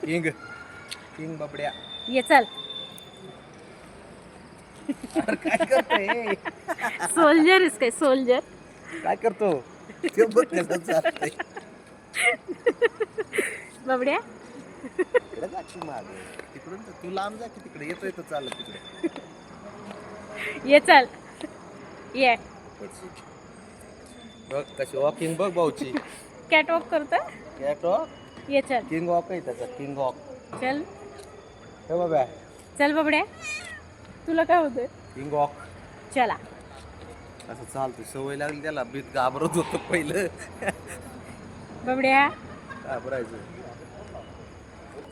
King king बबड्या. ये चल. अरे काय करतोय? सोल्जर इस काय सोल्जर. काय करतो? ते बघ कसं चालतंय. बबड्या इकडे जा की मागे. तिकडून तू लांब जा की तिकडे येतोय तो चालत तिकडे. ये चल. ये बघ कशी वॉकिंग बघ भाऊची. कॅट वॉक करतोय. Cat walk. ये चल. किंग वॉक आहे त्याचा किंग वॉक. चल हे बाबा चल बबड्या. तुला काय होतंय? King walk. चला. असं चालतोय सवय लागली त्याला. बीत घाबरत होतं पहिलं. बबड्या घाबरायचं.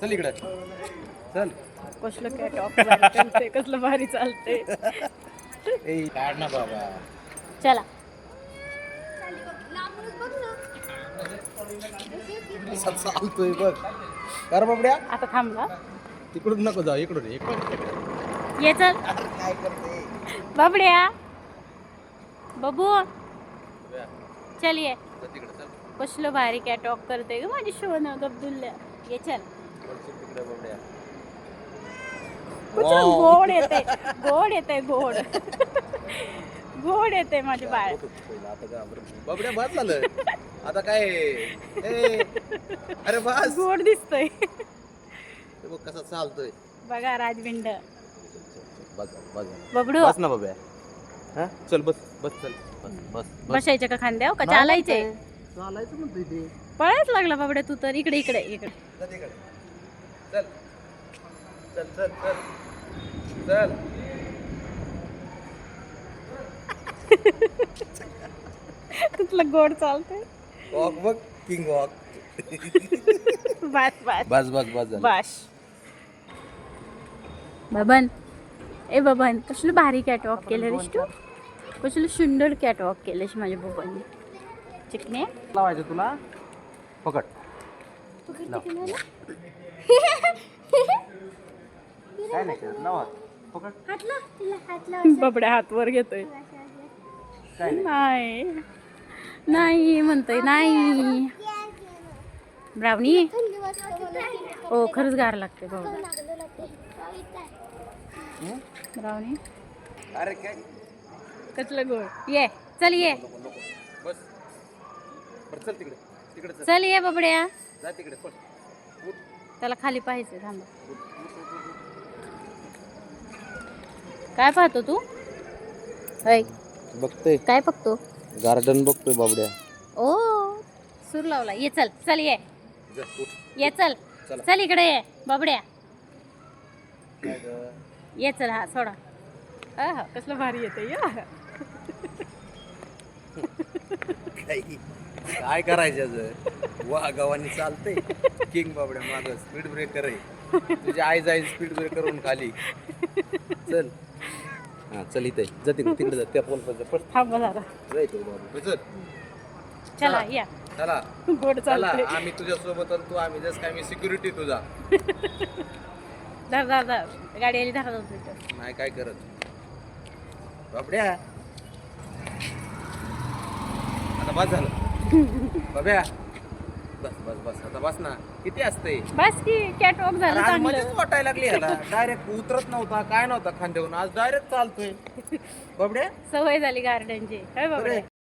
चल इकडे चल. कसलं कॅट वॉक करते, कसलं भारी चालते. ए काढ ना बाबा. चला. असं चालतोय बघ. कर बाबड्या. आता थांबला. तिकडून नको जाऊ इकडून ये. ये चल. काय करते? बबड्या बबू चल ये. तिकडे चल. कसलं भारी कॅट वॉक करते ग माझी शोन गब्दुल्ल्या. ये चल. तिकडे बाबड्या. कुछ गोड येते गोड येते गोड. गोड येते माझे बाळ. आता घाबरत. बाबड्या बस झालं. आता काय ए अरे बस. गोड दिसतोय. ते बघ कसा चालतोय. बघा राजविंड. बस बस बबडू बस ना बाबा. हा चल बस बस चल बस बस बसायचं का खांद्यावर का चालायचंय? चालायचं म्हणतोय ते. पळायच लागला बाबड्या तू तर. इकडे इकडे इकडे. चल इकडे. चल चल चल चल चल. तुला गोड चालतंय. वॉक बघ किंग वॉक. बस बस बस बस बस झालं. बस. बबन ए बबन कसलं भारी कॅटवॉक केलं रेस तू. कसलं सुंदर कॅटवॉक केलंस माझ्या बबनने. चिकने लावायचं तुला. पकड. काय नाही करत लावा. पकड. बबड्या हात वर घेतोय. काय नाही. नाही नाही म्हणतोय नाही. ब्राउनी हो खरंच गार लागते बाबा. ब्राउनी अरे काय कसलं गोड. ये चल ये. बस बरं चल तिकडे तिकडे चल. चल ये बबड्या. जा तिकडे पळ. उठ. त्याला खाली पाहिजे. थांबा. काय पाहतो तू? ऐक बघतोय काय बघतो? गार्डन बघतोय बाबड्या. ओ सूर लावला. ये चल चल ये. जा उठ. ये चल चला. चल इकडे ये बबड्या. काय गं? ये चल. हा सोडा. हा कसलं भारी येते या. काय करायचं वा गावानी चालतंय. किंग बाबड्या माग स्पीड ब्रेकर आहे. तुझी आई जाईल स्पीड ब्रेकर करून खाली. चल हा चल इथे जा तिकडे तिकडे जा त्या पोल पर. थांबा जरा. जायचं बाबू चल. चला या. चला गोड चला चालते. आम्ही तुझ्या सोबत तू आम्ही जस काय मी सिक्युरिटी तुझा. धर धर धर. गाडी आली धरा. नाही काय करत बाबड्या. आता बस झालं. बाब्या बस बस बस आता बस ना. किती असते बस की कॅट वॉक झालं मध्येच चांगलं. वाटायला लागली ह्याला. डायरेक्ट उतरत नव्हता काय नव्हता खांद्यावरून. आज डायरेक्ट चालतोय बाबड्या. सवय झाली गार्डनची. काय बाबड्या.